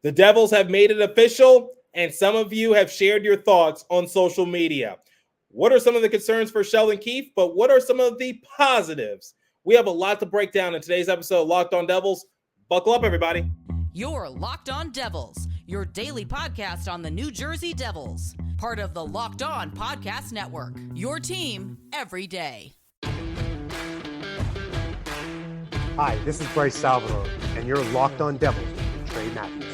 The Devils have made it official, and some of you have shared your thoughts on social media. What are some of the concerns for Sheldon Keefe, but what are some of the positives? We have a lot to break down in today's episode of Locked On Devils. Buckle up, everybody. You're Locked On Devils, your daily podcast on the New Jersey Devils. Part of the Locked On Podcast Network, your team every day. Hi, this is Bryce Salvador, and you're Locked On Devils with Trey Matthews.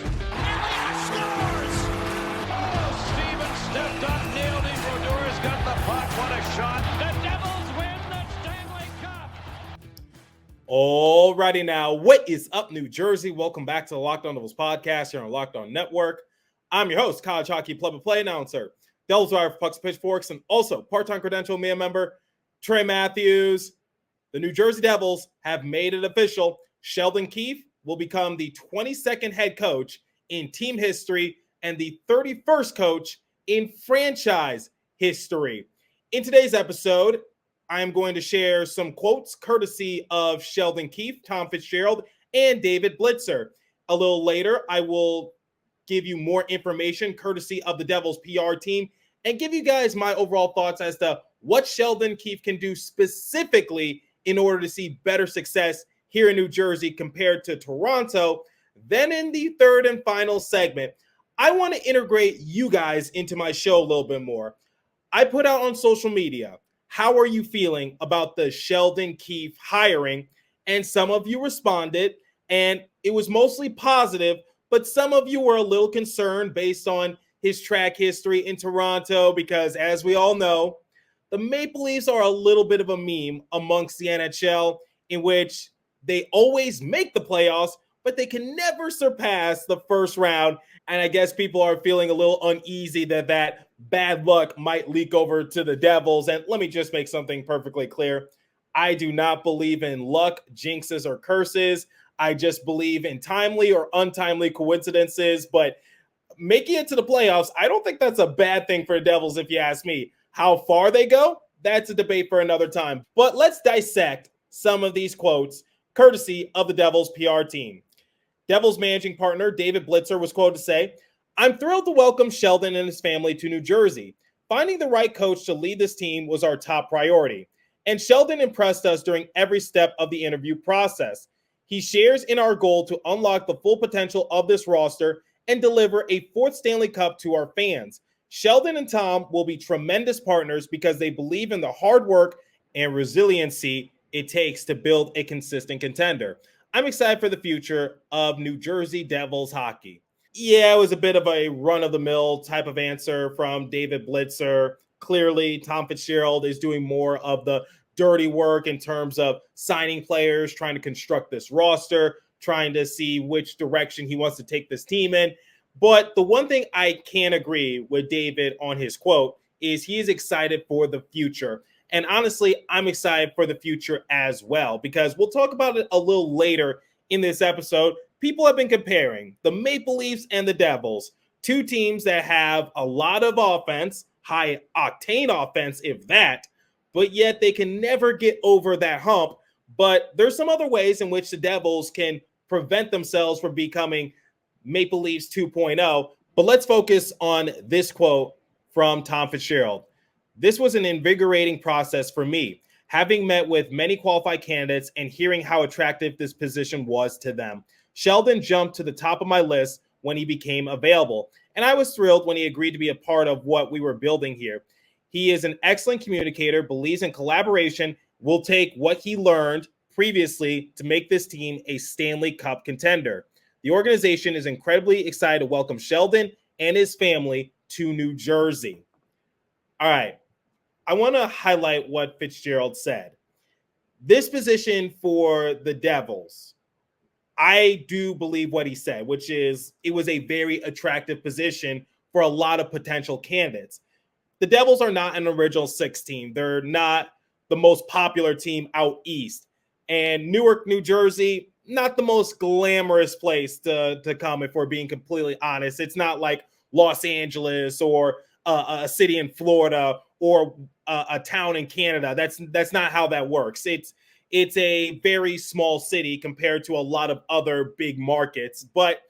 Scores! Oh, Stevens stepped up, nailed him. Brodor's got the puck. What a shot. The Devils win the Stanley Cup. Alrighty now, what is up, New Jersey? Welcome back to the Locked On Devils podcast here on Locked On Network. I'm your host, college hockey play-by-play announcer, Devils Wire for Pucks, Pitchforks, and also part-time credential media member, Trey Matthews. The New Jersey Devils have made it official. Sheldon Keefe will become the 22nd head coach in team history and the 31st coach in franchise history. In today's episode, I am going to share some quotes courtesy of Sheldon Keefe, Tom Fitzgerald, and David Blitzer. A little later, I will give you more information courtesy of the Devils PR team and give you guys my overall thoughts as to what Sheldon Keefe can do specifically in order to see better success here in New Jersey compared to Toronto. Then in the third and final segment, I want to integrate you guys into my show a little bit more. I put out on social media, how are you feeling about the Sheldon Keefe hiring? And some of you responded, and it was mostly positive, but some of you were a little concerned based on his track history in Toronto, because as we all know, the Maple Leafs are a little bit of a meme amongst the NHL, in which they always make the playoffs, but they can never surpass the first round. And I guess people are feeling a little uneasy that that bad luck might leak over to the Devils. And let me just make something perfectly clear. I do not believe in luck, jinxes, or curses. I just believe in timely or untimely coincidences. But making it to the playoffs, I don't think that's a bad thing for the Devils, if you ask me. How far they go, that's a debate for another time. But let's dissect some of these quotes courtesy of the Devils PR team. Devils managing partner David Blitzer was quoted to say, "I'm thrilled to welcome Sheldon and his family to New Jersey. Finding the right coach to lead this team was our top priority. And Sheldon impressed us during every step of the interview process. He shares in our goal to unlock the full potential of this roster and deliver a fourth Stanley Cup to our fans. Sheldon and Tom will be tremendous partners because they believe in the hard work and resiliency it takes to build a consistent contender. I'm excited for the future of New Jersey Devils hockey." Yeah, it was a bit of a run-of-the-mill type of answer from David Blitzer. Clearly, Tom Fitzgerald is doing more of the dirty work in terms of signing players, trying to construct this roster, trying to see which direction he wants to take this team in. But the one thing I can agree with David on his quote is he is excited for the future. And honestly, I'm excited for the future as well, because we'll talk about it a little later in this episode. People have been comparing the Maple Leafs and the Devils, two teams that have a lot of offense, high octane offense, if that, but yet they can never get over that hump. But there's some other ways in which the Devils can prevent themselves from becoming Maple Leafs 2.0. But let's focus on this quote from Tom Fitzgerald. "This was an invigorating process for me, having met with many qualified candidates and hearing how attractive this position was to them. Sheldon jumped to the top of my list when he became available, and I was thrilled when he agreed to be a part of what we were building here. He is an excellent communicator, believes in collaboration, will take what he learned previously to make this team a Stanley Cup contender. The organization is incredibly excited to welcome Sheldon and his family to New Jersey." All right. I want to highlight what Fitzgerald said. This position for the Devils, I do believe what he said, which is it was a very attractive position for a lot of potential candidates. The Devils are not an original six team. They're not the most popular team out east. And Newark, New Jersey, not the most glamorous place to come, if we're being completely honest. It's not like Los Angeles or a city in Florida or a town in Canada. That's not how that works. It's a very small city compared to a lot of other big markets. But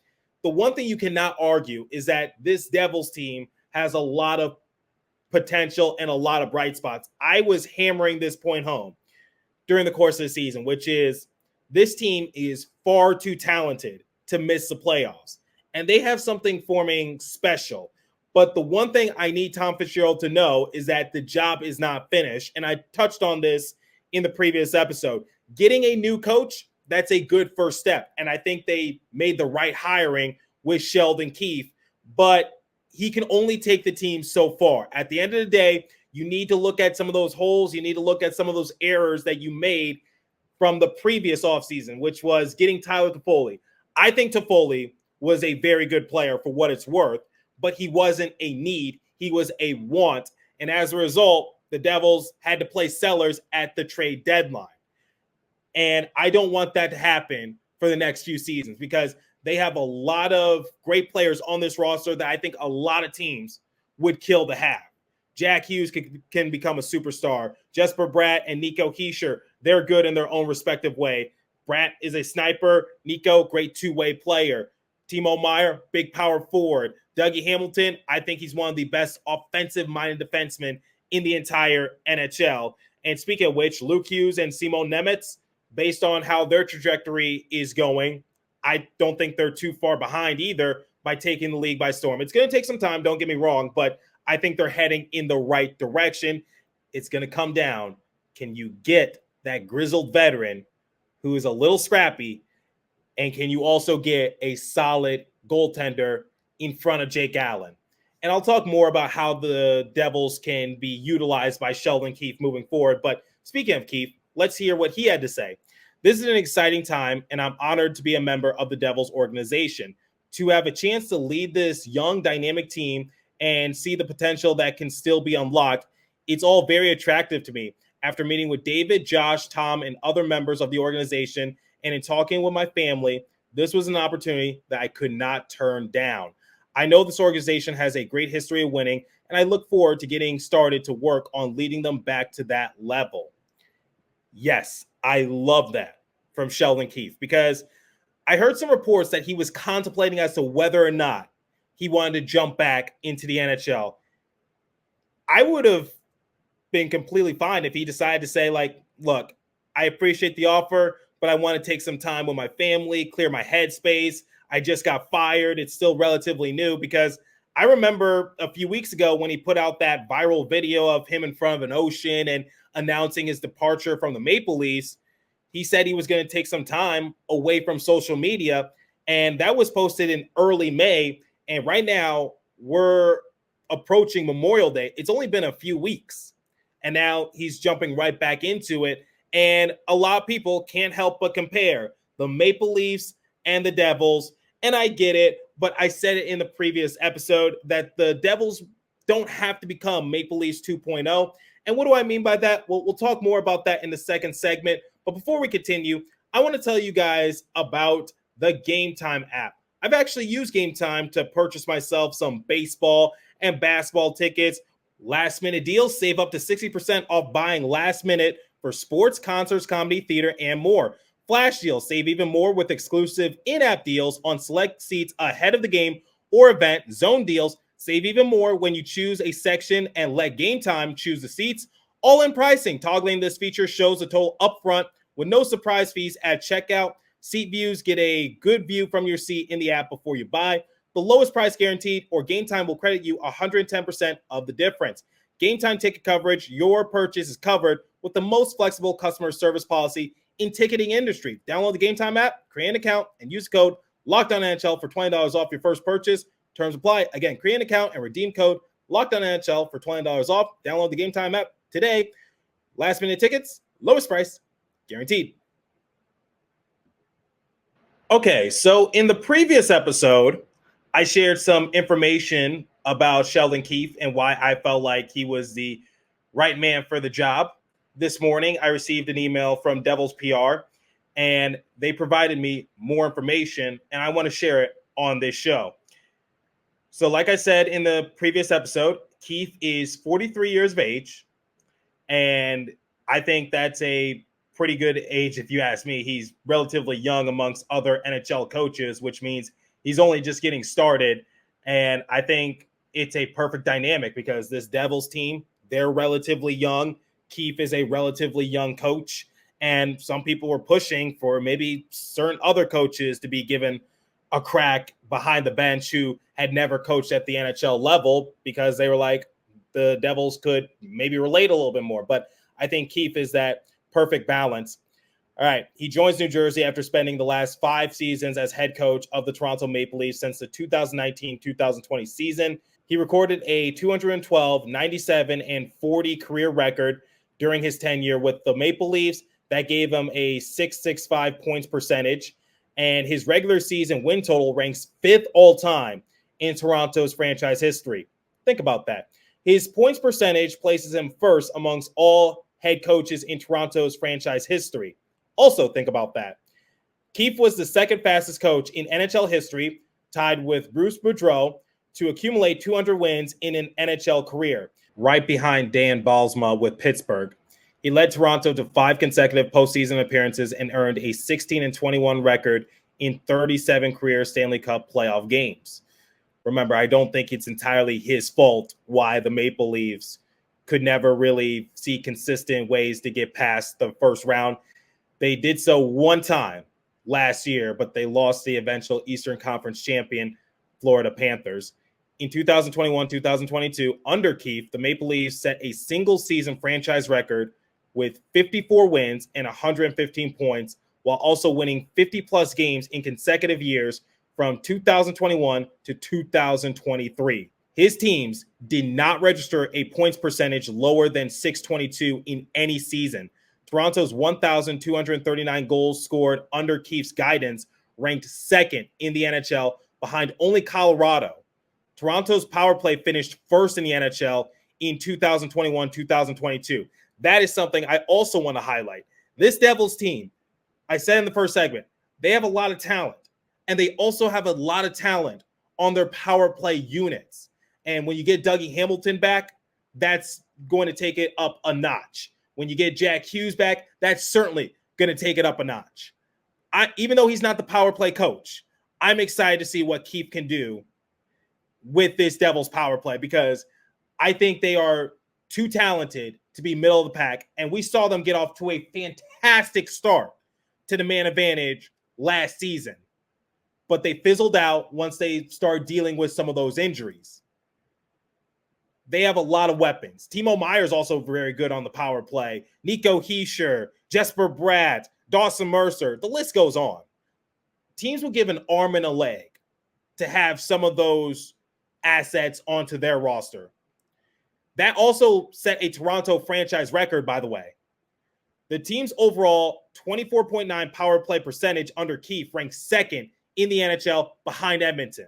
the one thing you cannot argue is that this Devils team has a lot of potential and a lot of bright spots. I was hammering this point home during the course of the season, which is this team is far too talented to miss the playoffs. And they have something forming special. But the one thing I need Tom Fitzgerald to know is that the job is not finished. And I touched on this in the previous episode. Getting a new coach, that's a good first step. And I think they made the right hiring with Sheldon Keefe. But he can only take the team so far. At the end of the day, you need to look at some of those holes. You need to look at some of those errors that you made from the previous offseason, which was getting Tyler Toffoli. I think Toffoli was a very good player for what it's worth, but he wasn't a need. He was a want. And as a result, the Devils had to play sellers at the trade deadline. And I don't want that to happen for the next few seasons because they have a lot of great players on this roster that I think a lot of teams would kill to have. Jack Hughes can become a superstar. Jesper Bratt and Nico Hischier, they're good in their own respective way. Bratt is a sniper. Nico, great two-way player. Timo Meier, big power forward. Dougie Hamilton, I think he's one of the best offensive-minded defensemen in the entire NHL. And speaking of which, Luke Hughes and Simon Nemeth, based on how their trajectory is going, I don't think they're too far behind either by taking the league by storm. It's going to take some time, don't get me wrong, but I think they're heading in the right direction. It's going to come down. Can you get that grizzled veteran who is a little scrappy, and can you also get a solid goaltender in front of Jake Allen? And I'll talk more about how the Devils can be utilized by Sheldon Keefe moving forward. But speaking of Keefe, let's hear what he had to say. This is an exciting time, and I'm honored to be a member of the Devils organization. To have a chance to lead this young, dynamic team and see the potential that can still be unlocked, it's all very attractive to me. After meeting with David, Josh, Tom, and other members of the organization, and in talking with my family, this was an opportunity that I could not turn down. I know this organization has a great history of winning, and I look forward to getting started to work on leading them back to that level. Yes, I love that from Sheldon Keefe because I heard some reports that he was contemplating as to whether or not he wanted to jump back into the NHL. I would have been completely fine if he decided to say, like, look, I appreciate the offer, but I want to take some time with my family, clear my headspace. I just got fired. It's still relatively new because I remember a few weeks ago when he put out that viral video of him in front of an ocean and announcing his departure from the Maple Leafs. He said he was going to take some time away from social media, and that was posted in early May. And right now we're approaching Memorial Day. It's only been a few weeks, and now he's jumping right back into it. And a lot of people can't help but compare the Maple Leafs and the Devils. And I get it, but I said it in the previous episode that the Devils don't have to become Maple Leafs 2.0. And what do I mean by that? Well, we'll talk more about that in the second segment. But before we continue, I want to tell you guys about the Game Time app. I've actually used Game Time to purchase myself some baseball and basketball tickets. Last minute deals, save up to 60% off buying last minute for sports, concerts, comedy, theater, and more. Flash deals, save even more with exclusive in-app deals on select seats ahead of the game or event. Zone deals, save even more when you choose a section and let Game Time choose the seats. All-in pricing, toggling this feature shows the total upfront with no surprise fees at checkout. Seat views, get a good view from your seat in the app before you buy. The lowest price guaranteed, or Game Time will credit you 110% of the difference. Game Time ticket coverage, your purchase is covered with the most flexible customer service policy in ticketing industry. Download the Game Time app, create an account, and use code LOCKEDONNHL for $20 off your first purchase. Terms apply. Again, create an account and redeem code LOCKEDONNHL for $20 off. Download the Game Time app today. Last minute tickets, lowest price, guaranteed. Okay, so in the previous episode, I shared some information about Sheldon Keefe and why I felt like he was the right man for the job. This morning, I received an email from Devils PR, and they provided me more information, and I want to share it on this show. So like I said in the previous episode, Keefe is 43 years of age, and I think that's a pretty good age if you ask me. He's relatively young amongst other NHL coaches, which means He's only just getting started. And I think it's a perfect dynamic because this Devils team, they're relatively young. Keefe is a relatively young coach. And some people were pushing for maybe certain other coaches to be given a crack behind the bench who had never coached at the NHL level because they were like, the Devils could maybe relate a little bit more. But I think Keefe is that perfect balance. All right, he joins New Jersey after spending the last 5 seasons as head coach of the Toronto Maple Leafs since the 2019-2020 season. He recorded a 212, 97, and 40 career record during his tenure with the Maple Leafs. That gave him a .665 points percentage, and his regular season win total ranks 5th all-time in Toronto's franchise history. Think about that. His points percentage places him first amongst all head coaches in Toronto's franchise history. Also, think about that. Keefe was the second fastest coach in NHL history, tied with Bruce Boudreau, to accumulate 200 wins in an NHL career, right behind Dan Bylsma with Pittsburgh. He led Toronto to 5 consecutive postseason appearances and earned a 16-21 record in 37 career Stanley Cup playoff games. Remember, I don't think it's entirely his fault why the Maple Leafs could never really see consistent ways to get past the first round. They did so one time last year, but they lost the eventual Eastern Conference champion, Florida Panthers. In 2021-2022, under Keefe, the Maple Leafs set a single-season franchise record with 54 wins and 115 points, while also winning 50-plus games in consecutive years from 2021 to 2023. His teams did not register a points percentage lower than .622 in any season. Toronto's 1,239 goals scored under Keefe's guidance ranked second in the NHL behind only Colorado. Toronto's power play finished first in the NHL in 2021-2022. That is something I also want to highlight. This Devils team, I said in the first segment, they have a lot of talent, and they also have a lot of talent on their power play units. And when you get Dougie Hamilton back, that's going to take it up a notch. When you get Jack Hughes back, that's certainly going to take it up a notch. Even though he's not the power play coach, I'm excited to see what Keefe can do with this Devils power play because I think they are too talented to be middle of the pack. And we saw them get off to a fantastic start to the man advantage last season. But they fizzled out once they started dealing with some of those injuries. They have a lot of weapons. Timo Meier's also very good on the power play. Nico Hischier, Jesper Bratt, Dawson Mercer. The list goes on. Teams will give an arm and a leg to have some of those assets onto their roster. That also set a Toronto franchise record, by the way. The team's overall 24.9 power play percentage under Keefe ranks second in the NHL behind Edmonton.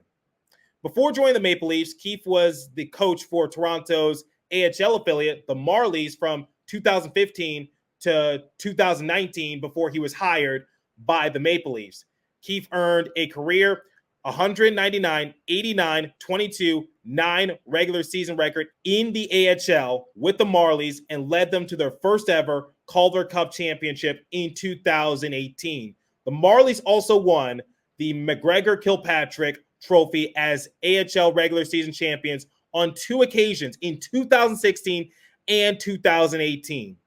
Before joining the Maple Leafs, Keefe was the coach for Toronto's AHL affiliate, the Marlies, from 2015 to 2019 before he was hired by the Maple Leafs. Keefe earned a career 199, 89, 22, 9 regular season record in the AHL with the Marlies and led them to their first ever Calder Cup championship in 2018. The Marlies also won the McGregor-Kilpatrick Trophy as AHL regular season champions on 2 occasions in 2016 and 2018.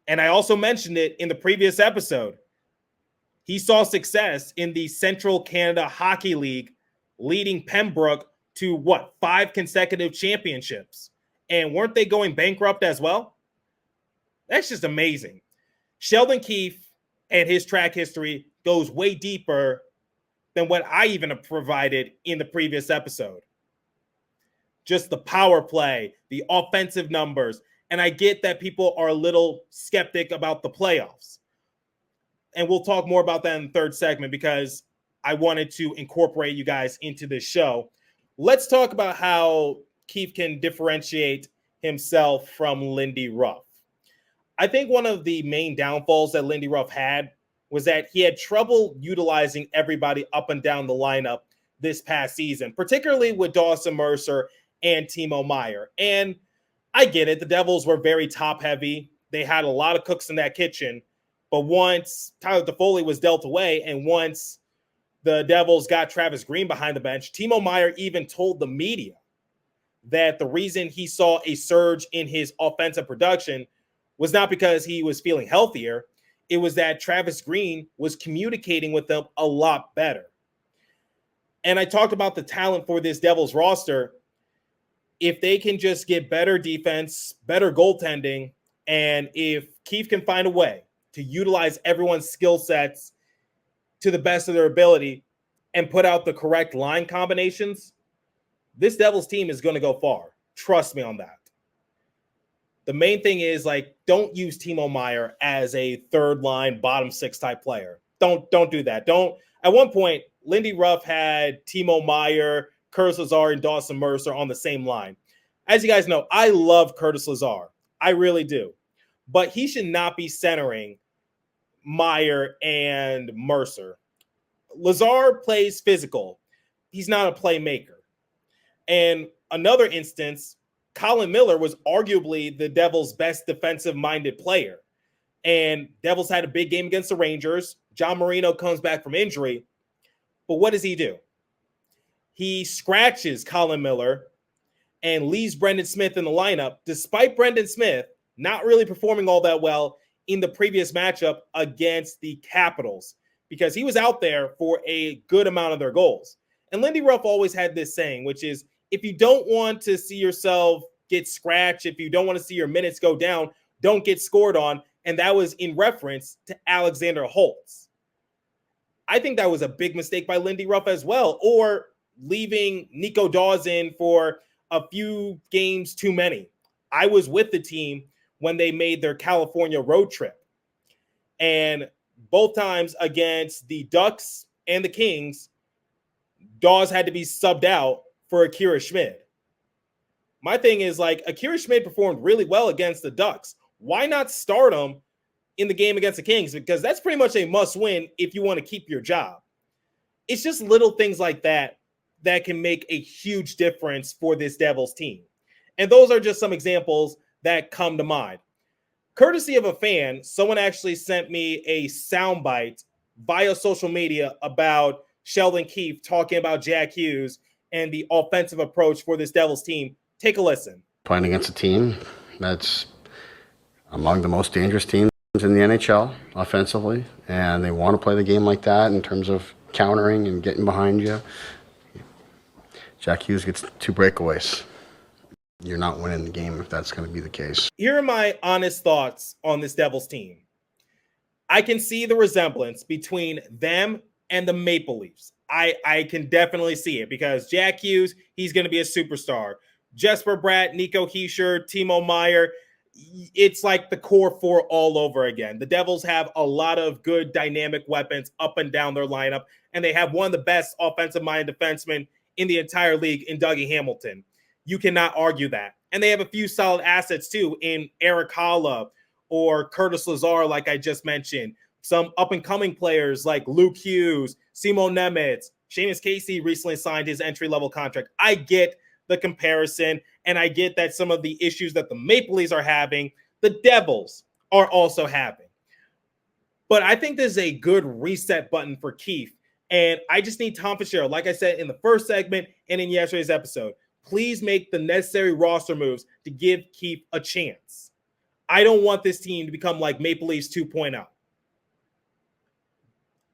And I also mentioned it in the previous episode. He saw success in the Central Canada Hockey League, leading Pembroke to 5 consecutive championships. And weren't they going bankrupt as well? That's just amazing. Sheldon Keefe and his track history goes way deeper than what I even have provided in the previous episode. Just the power play, the offensive numbers. And I get that people are a little skeptic about the playoffs. And we'll talk more about that in the third segment because I wanted to incorporate you guys into this show. Let's talk about how Keefe can differentiate himself from Lindy Ruff. I think one of the main downfalls that Lindy Ruff had was that he had trouble utilizing everybody up and down the lineup this past season, particularly with Dawson Mercer and Timo Meier. And I get it. The Devils were very top heavy. They had a lot of cooks in that kitchen. But once Tyler Toffoli was dealt away and once the Devils got Travis Green behind the bench, Timo Meier even told the media that the reason he saw a surge in his offensive production was not because he was feeling healthier. It was that Travis Green was communicating with them a lot better. And I talked about the talent for this Devils roster. If they can just get better defense, better goaltending, and if Keefe can find a way to utilize everyone's skill sets to the best of their ability and put out the correct line combinations, this Devils team is going to go far. Trust me on that. The main thing is, like, don't use Timo Meier as a third line, bottom six type player. Don't do that. At one point, Lindy Ruff had Timo Meier, Curtis Lazar, and Dawson Mercer on the same line. As you guys know, I love Curtis Lazar. I really do. But he should not be centering Meier and Mercer. Lazar plays physical. He's not a playmaker. And another instance, Colin Miller was arguably the Devils' best defensive-minded player. And Devils had a big game against the Rangers. John Marino comes back from injury. But what does he do? He scratches Colin Miller and leaves Brendan Smith in the lineup, despite Brendan Smith not really performing all that well in the previous matchup against the Capitals, because he was out there for a good amount of their goals. And Lindy Ruff always had this saying, which is, if you don't want to see yourself get scratched, if you don't want to see your minutes go down, don't get scored on. And that was in reference to Alexander Holtz. I think that was a big mistake by Lindy Ruff as well, or leaving Nico Daws in for a few games too many. I was with the team when they made their California road trip. And both times against the Ducks and the Kings, Daws had to be subbed out for Akira Schmid. My thing is, like, Akira Schmid performed really well against the Ducks. Why not start him in the game against the Kings? Because that's pretty much a must-win if you want to keep your job. It's just little things like that that can make a huge difference for this Devils team. And those are just some examples that come to mind. Courtesy of a fan, someone actually sent me a soundbite via social media about Sheldon Keefe talking about Jack Hughes and the offensive approach for this Devils team. Take a listen. Playing against a team that's among the most dangerous teams in the NHL offensively, and they want to play the game like that in terms of countering and getting behind you. Jack Hughes gets 2 breakaways. You're not winning the game if that's going to be the case. Here are my honest thoughts on this Devils team. I can see the resemblance between them and the Maple Leafs. I can definitely see it, because Jack Hughes, he's going to be a superstar. Jesper Bratt, Nico Hischier, Timo Meier, it's like the core four all over again. The Devils have a lot of good dynamic weapons up and down their lineup, and they have one of the best offensive-minded defensemen in the entire league in Dougie Hamilton. You cannot argue that. And they have a few solid assets too in Eric Haula or Curtis Lazar, like I just mentioned. Some up-and-coming players like Luke Hughes, Simon Nemeth, Seamus Casey recently signed his entry-level contract. I get the comparison, and I get that some of the issues that the Maple Leafs are having, the Devils are also having. But I think this is a good reset button for Keefe, and I just need Tom Fitzgerald, like I said in the first segment and in yesterday's episode, please make the necessary roster moves to give Keefe a chance. I don't want this team to become like Maple Leafs 2.0.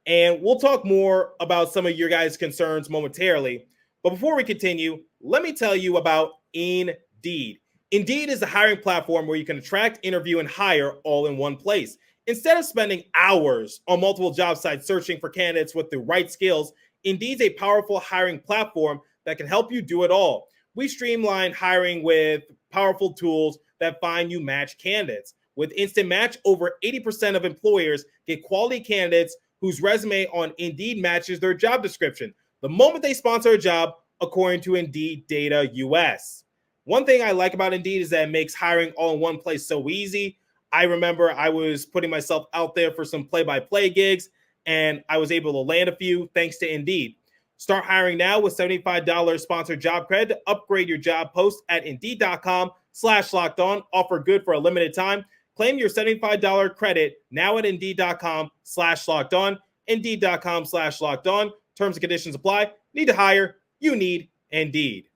And we'll talk more about some of your guys' concerns momentarily. But before we continue, let me tell you about Indeed. Indeed is a hiring platform where you can attract, interview, and hire all in one place. Instead of spending hours on multiple job sites searching for candidates with the right skills, Indeed's a powerful hiring platform that can help you do it all. We streamline hiring with powerful tools that find you match candidates. With Instant Match, over 80% of employers get quality candidates whose resume on Indeed matches their job description the moment they sponsor a job, according to Indeed Data US. One thing I like about Indeed is that it makes hiring all in one place so easy. I remember I was putting myself out there for some play-by-play gigs, and I was able to land a few thanks to Indeed. Start hiring now with $75 sponsored job credit to upgrade your job post at Indeed.com/lockedon. Offer good for a limited time. Claim your $75 credit now at Indeed.com/lockedon. Indeed.com/lockedon. Terms and conditions apply. Need to hire? You need Indeed.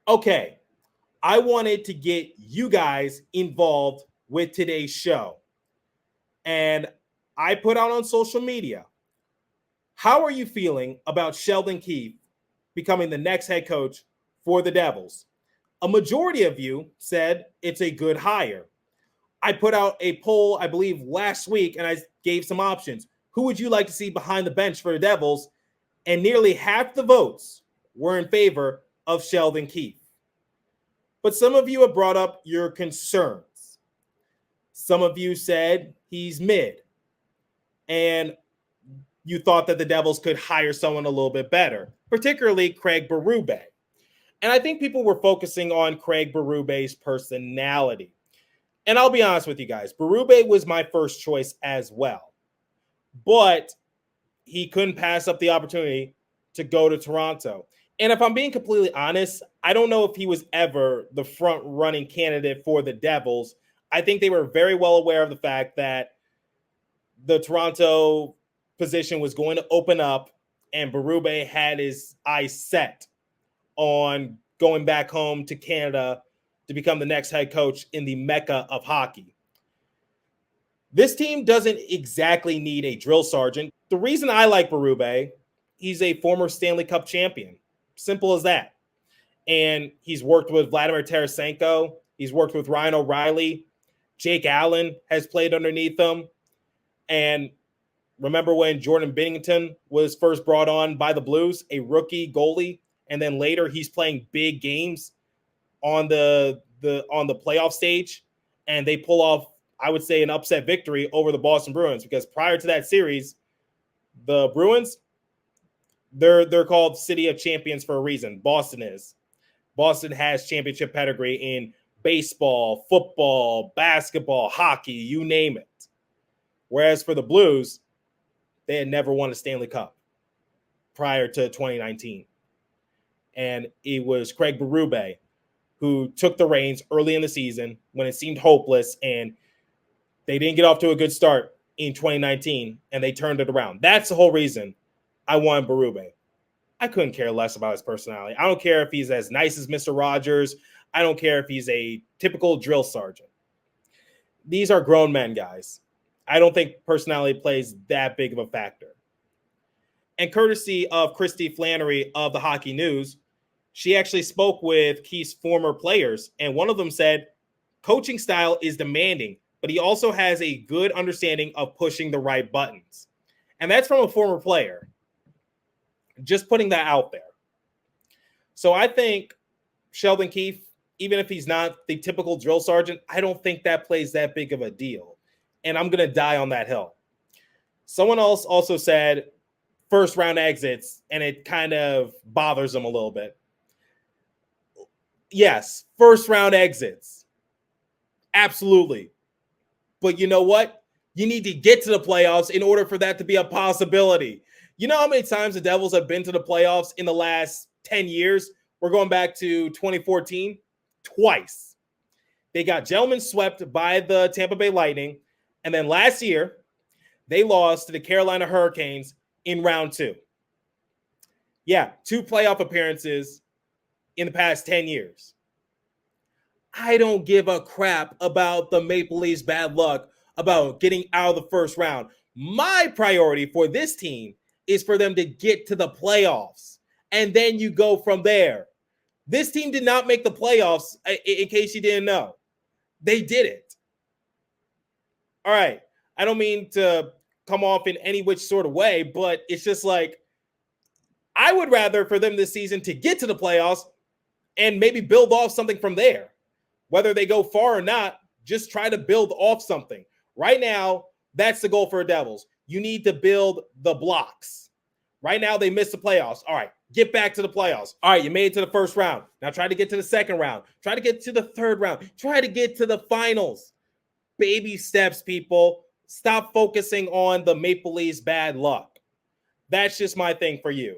Okay, I wanted to get you guys involved with today's show. And I put out on social media, how are you feeling about Sheldon Keefe becoming the next head coach for the Devils? A majority of you said it's a good hire. I put out a poll, I believe, last week, and I gave some options. Who would you like to see behind the bench for the Devils? And nearly half the votes were in favor of Sheldon Keefe. But some of you have brought up your concerns. Some of you said he's mid. And you thought that the Devils could hire someone a little bit better, particularly Craig Berube. And I think people were focusing on Craig Berube's personality. And I'll be honest with you guys, Berube was my first choice as well. But he couldn't pass up the opportunity to go to Toronto. And if I'm being completely honest, I don't know if he was ever the front-running candidate for the Devils. I think they were very well aware of the fact that the Toronto position was going to open up, and Berube had his eyes set on going back home to Canada to become the next head coach in the mecca of hockey. This team doesn't exactly need a drill sergeant. The reason I like Berube, he's a former Stanley Cup champion. Simple as that. And he's worked with Vladimir Tarasenko. He's worked with Ryan O'Reilly. Jake Allen has played underneath him. And remember when Jordan Binnington was first brought on by the Blues, a rookie goalie, and then later he's playing big games on the playoff stage, and they pull off, I would say, an upset victory over the Boston Bruins, because prior to that series, the Bruins, they're called City of Champions for a reason. Boston is. Boston has championship pedigree in baseball, football, basketball, hockey, you name it. Whereas for the Blues, they had never won a Stanley Cup prior to 2019. And it was Craig Berube who took the reins early in the season when it seemed hopeless, and they didn't get off to a good start in 2019, and they turned it around. That's the whole reason I wanted Berube. I couldn't care less about his personality. I don't care if he's as nice as Mr. Rogers. I don't care if he's a typical drill sergeant. These are grown men, guys. I don't think personality plays that big of a factor. And courtesy of Christy Flannery of the Hockey News, she actually spoke with Keith's former players, and one of them said, coaching style is demanding, but he also has a good understanding of pushing the right buttons. And that's from a former player. Just putting that out there. So I think Sheldon Keefe, even if he's not the typical drill sergeant, I don't think that plays that big of a deal. And I'm going to die on that hill. Someone else also said first round exits, and it kind of bothers them a little bit. Yes, first round exits. Absolutely. But you know what? You need to get to the playoffs in order for that to be a possibility. You know how many times the Devils have been to the playoffs in the last 10 years? We're going back to 2014. Twice. They got gentlemen swept by the Tampa Bay Lightning. And then last year, they lost to the Carolina Hurricanes in round 2. Yeah, 2 playoff appearances in the past 10 years. I don't give a crap about the Maple Leafs' bad luck about getting out of the first round. My priority for this team is for them to get to the playoffs, and then you go from there. This team did not make the playoffs, in case you didn't know. They did it. All right. I don't mean to come off in any which sort of way, but it's just like, I would rather for them this season to get to the playoffs and maybe build off something from there. Whether they go far or not, just try to build off something. Right now, that's the goal for the Devils. You need to build the blocks. Right now, they missed the playoffs. All right, get back to the playoffs. All right, you made it to the first round. Now try to get to the second round. Try to get to the third round. Try to get to the finals. Baby steps, people. Stop focusing on the Maple Leafs' bad luck. That's just my thing for you.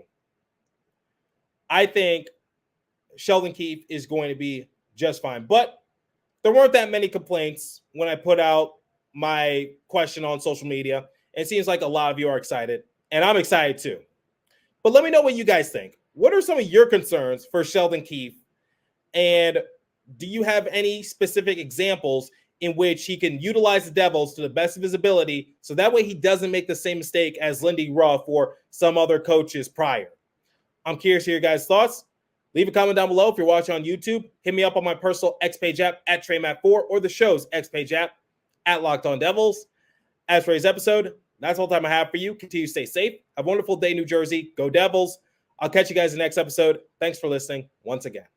I think Sheldon Keefe is going to be just fine. But there weren't that many complaints when I put out my question on social media. And it seems like a lot of you are excited, and I'm excited too. But let me know what you guys think. What are some of your concerns for Sheldon Keefe? And do you have any specific examples in which he can utilize the Devils to the best of his ability so that way he doesn't make the same mistake as Lindy Ruff or some other coaches prior? I'm curious to hear your guys' thoughts. Leave a comment down below if you're watching on YouTube. Hit me up on my personal X Page app at TreyMatt4 or the show's X Page app at Locked On Devils. As for today's episode, that's all the time I have for you. Continue to stay safe. Have a wonderful day, New Jersey. Go Devils. I'll catch you guys in the next episode. Thanks for listening once again.